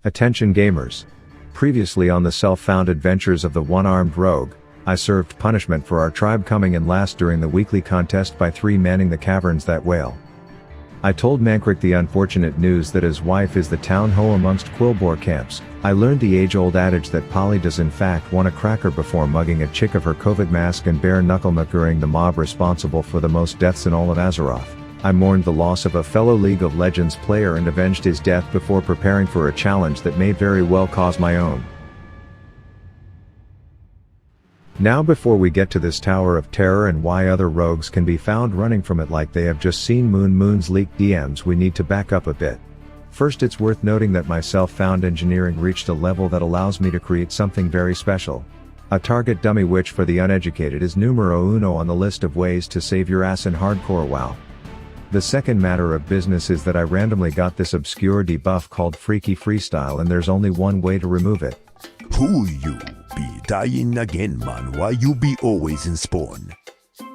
Attention gamers. Previously on the self-found adventures of the one-armed rogue, I served punishment for our tribe coming in last during the weekly contest by 3 manning the caverns that wail. I told Mankrik the unfortunate news that his wife is the town hoe amongst Quillbore camps. I learned the age-old adage that Polly does in fact want a cracker before mugging a chick of her COVID mask and bare-knuckle muckering the mob responsible for the most deaths in all of Azeroth. I mourned the loss of a fellow League of Legends player and avenged his death before preparing for a challenge that may very well cause my own. Now before we get to this Tower of Terror and why other rogues can be found running from it like they have just seen Moon's leaked DMs, we need to back up a bit. First, it's worth noting that my self-found engineering reached a level that allows me to create something very special. A target dummy, which for the uneducated is numero uno on the list of ways to save your ass in hardcore WoW. The second matter of business is that I randomly got this obscure debuff called Freaky Freestyle, and there's only one way to remove it. Who you be dying again, man? Why you be always in spawn?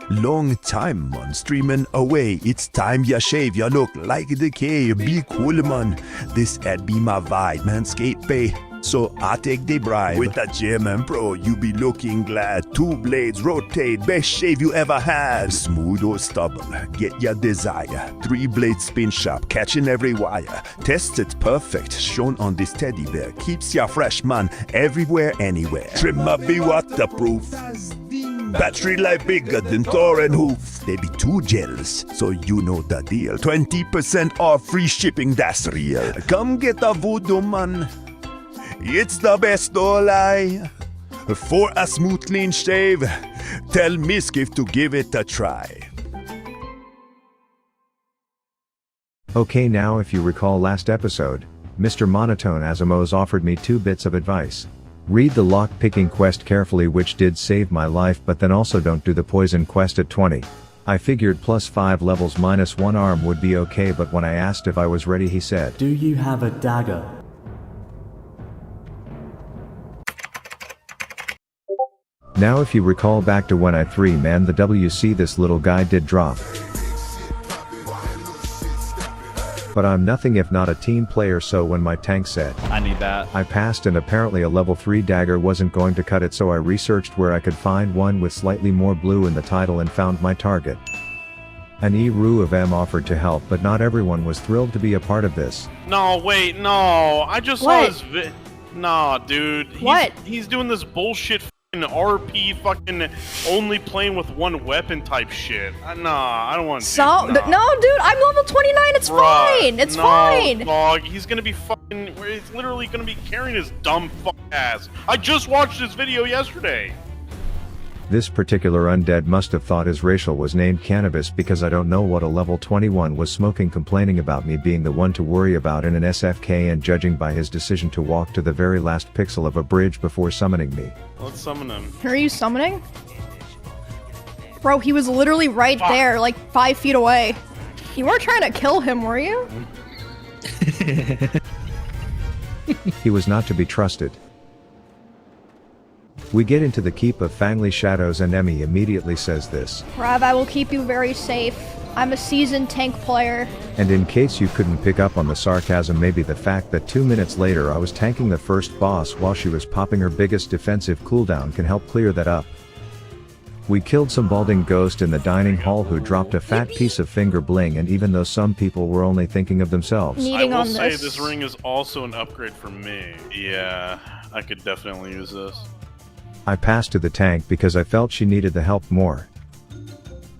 Long time, man, streaming away. It's time ya shave, ya look like a decay. Be cool, man. This ad be my vibe, man. Skate pay. So I take the bribe. With that German pro, you be looking glad. 2 blades rotate, best shave you ever had. Smooth or stubble, get your desire. 3 blades spin sharp, catching every wire. Tested perfect, shown on this teddy bear. Keeps ya fresh, man, everywhere, anywhere. Trimmer be waterproof. Battery life bigger than Thor and Hoof. They be too jealous, so you know the deal. 20% off, free shipping, that's real. Come get a voodoo, man. It's the best, no lie. For a smooth clean shave, tell Miskiff to give it a try. Okay, now if you recall last episode, Mr. Monotone Azimos offered me 2 bits of advice. Read the lock-picking quest carefully, which did save my life, but then also don't do the poison quest at 20. I figured plus 5 levels minus 1 arm would be okay, but when I asked if I was ready, he said, "Do you have a dagger?" Now if you recall back to when I 3-manned the WC, this little guy did drop. But I'm nothing if not a team player, so when my tank said, I need that, I passed, and apparently a level 3 dagger wasn't going to cut it, so I researched where I could find one with slightly more blue in the title and found my target. An E-Roo of M offered to help, but not everyone was thrilled to be a part of this. No, wait, no, I just saw his Nah, dude. He's doing this bullshit RP fucking only playing with 1 weapon type shit. Nah, I don't want to No, dude, I'm level 29, it's fine! It's fine! Dog, he's gonna be fucking, he's literally gonna be carrying his dumb fuck ass. I just watched his video yesterday. This particular undead must have thought his racial was named Cannabis, because I don't know what a level 21 was smoking, complaining about me being the one to worry about in an SFK, and judging by his decision to walk to the very last pixel of a bridge before summoning me. Let's summon him. Are you summoning? Bro, he was literally right there, like 5 feet away. You weren't trying to kill him, were you? He was not to be trusted. We get into the keep of Fangly Shadows, and Emmy immediately says this. Rav, I will keep you very safe. I'm a seasoned tank player. And in case you couldn't pick up on the sarcasm, maybe the fact that 2 minutes later I was tanking the first boss while she was popping her biggest defensive cooldown can help clear that up. We killed some balding ghost in the dining hall who dropped a fat piece of finger bling, and even though some people were only thinking of themselves. I will say this ring is also an upgrade for me. Yeah, I could definitely use this. I passed to the tank because I felt she needed the help more.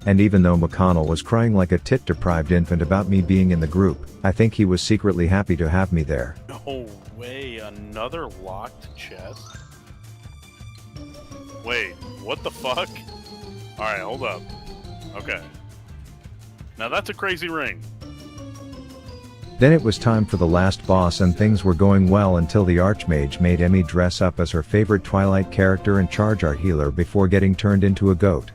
And even though McConnell was crying like a tit-deprived infant about me being in the group, I think he was secretly happy to have me there. No way, another locked chest? Wait, what the fuck? Alright, hold up. Okay. Now that's a crazy ring. Then it was time for the last boss, and things were going well until the Archmage made Emmy dress up as her favorite Twilight character and charge our healer before getting turned into a goat.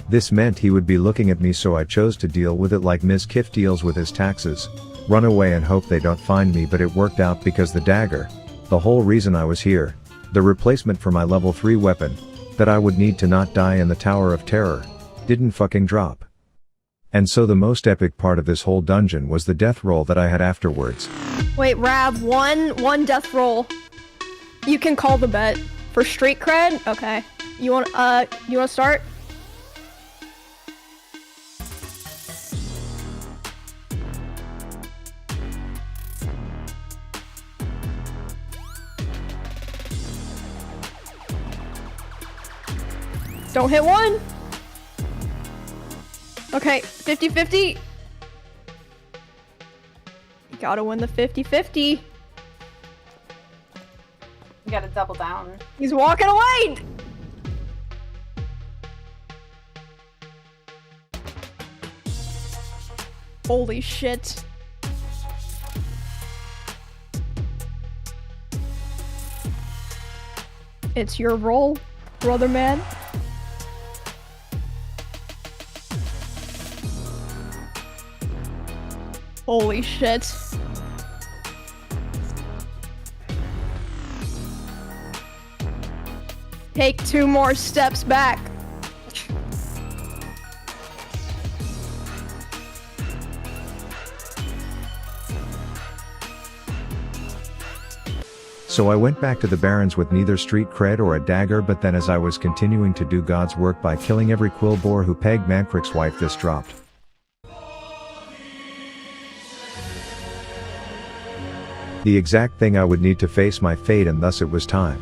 This meant he would be looking at me, so I chose to deal with it like Ms. Kiff deals with his taxes. Run away and hope they don't find me, but it worked out because the dagger, the whole reason I was here, the replacement for my level 3 weapon, that I would need to not die in the Tower of Terror, didn't fucking drop. And so the most epic part of this whole dungeon was the death roll that I had afterwards. Wait, Rav, one death roll. You can call the bet. For street cred? Okay. You wanna start? Don't hit one. Okay, 50-50. You gotta win the 50-50. You gotta double down. He's walking away! Holy shit. It's your roll, brother man. Holy shit. Take 2 more steps back. So I went back to the Barrens with neither street cred or a dagger, but then as I was continuing to do God's work by killing every quill boar who pegged Mancrick's wife, this dropped. The exact thing I would need to face my fate, and thus it was time.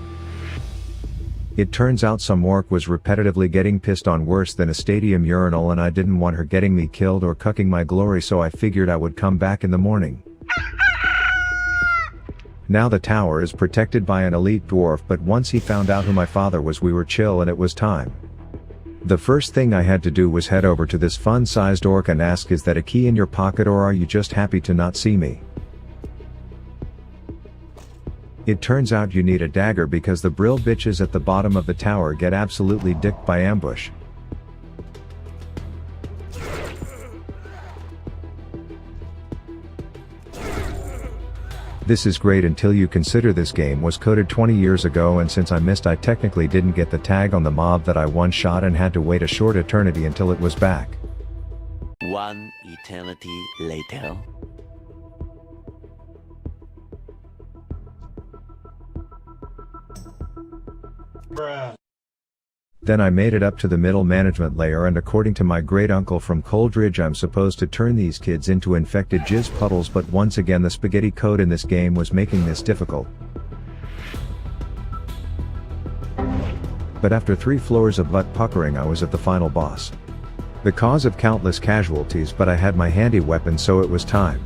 It turns out some orc was repetitively getting pissed on worse than a stadium urinal, and I didn't want her getting me killed or cucking my glory, so I figured I would come back in the morning. Now the tower is protected by an elite dwarf, but once he found out who my father was, we were chill and it was time. The first thing I had to do was head over to this fun-sized orc and ask, is that a key in your pocket or are you just happy to not see me? It turns out you need a dagger because the brill bitches at the bottom of the tower get absolutely dicked by ambush. This is great until you consider this game was coded 20 years ago, and since I missed, I technically didn't get the tag on the mob that I one-shot and had to wait a short eternity until it was back. One eternity later. Bruh. Then I made it up to the middle management layer, and according to my great uncle from Coldridge, I'm supposed to turn these kids into infected jizz puddles, but once again the spaghetti code in this game was making this difficult. But after 3 floors of butt puckering, I was at the final boss. The cause of countless casualties, but I had my handy weapon, so it was time.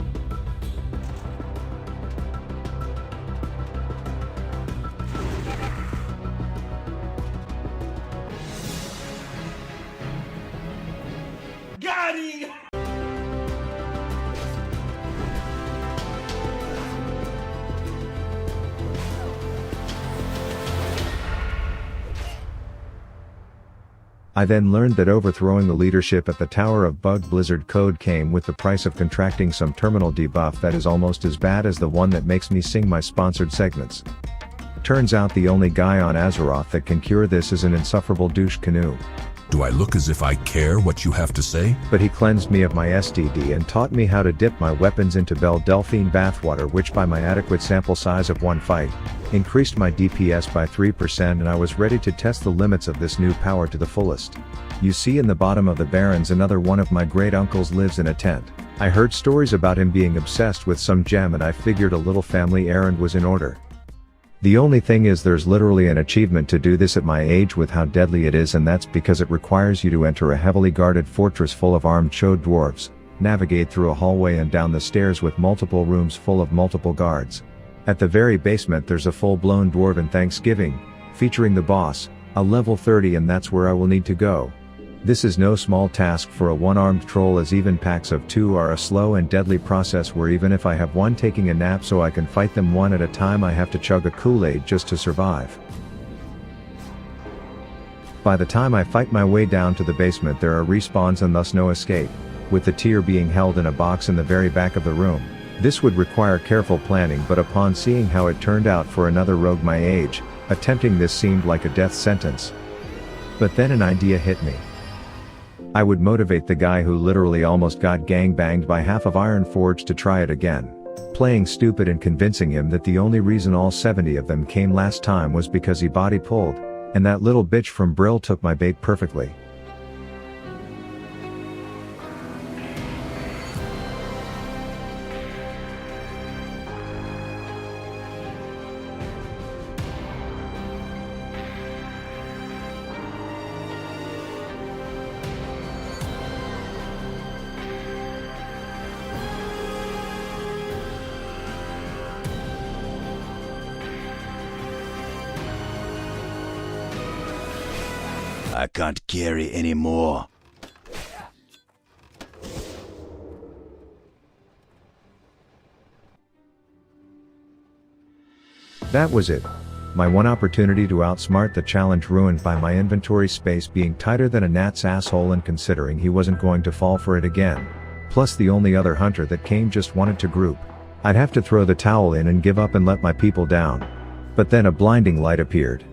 I then learned that overthrowing the leadership at the Tower of Bug Blizzard Code came with the price of contracting some terminal debuff that is almost as bad as the one that makes me sing my sponsored segments. Turns out the only guy on Azeroth that can cure this is an insufferable douche canoe. Do I look as if I care what you have to say? But he cleansed me of my STD and taught me how to dip my weapons into Belle Delphine bathwater, which by my adequate sample size of one fight, increased my DPS by 3%, and I was ready to test the limits of this new power to the fullest. You see, in the bottom of the Barrens, another one of my great uncles lives in a tent. I heard stories about him being obsessed with some gem, and I figured a little family errand was in order. The only thing is, there's literally an achievement to do this at my age with how deadly it is, and that's because it requires you to enter a heavily guarded fortress full of armed chode dwarves, navigate through a hallway and down the stairs with multiple rooms full of multiple guards. At the very basement there's a full-blown dwarven Thanksgiving, featuring the boss, a level 30, and that's where I will need to go. This is no small task for a one-armed troll, as even packs of 2 are a slow and deadly process where even if I have one taking a nap so I can fight them one at a time, I have to chug a Kool-Aid just to survive. By the time I fight my way down to the basement, there are respawns and thus no escape, with the tier being held in a box in the very back of the room. This would require careful planning, but upon seeing how it turned out for another rogue my age, attempting this seemed like a death sentence. But then an idea hit me. I would motivate the guy who literally almost got gangbanged by half of Ironforge to try it again. Playing stupid and convincing him that the only reason all 70 of them came last time was because he body pulled, and that little bitch from Brill took my bait perfectly. I can't carry anymore. That was it. My one opportunity to outsmart the challenge ruined by my inventory space being tighter than a gnat's asshole, and considering he wasn't going to fall for it again. Plus the only other hunter that came just wanted to group. I'd have to throw the towel in and give up and let my people down. But then a blinding light appeared.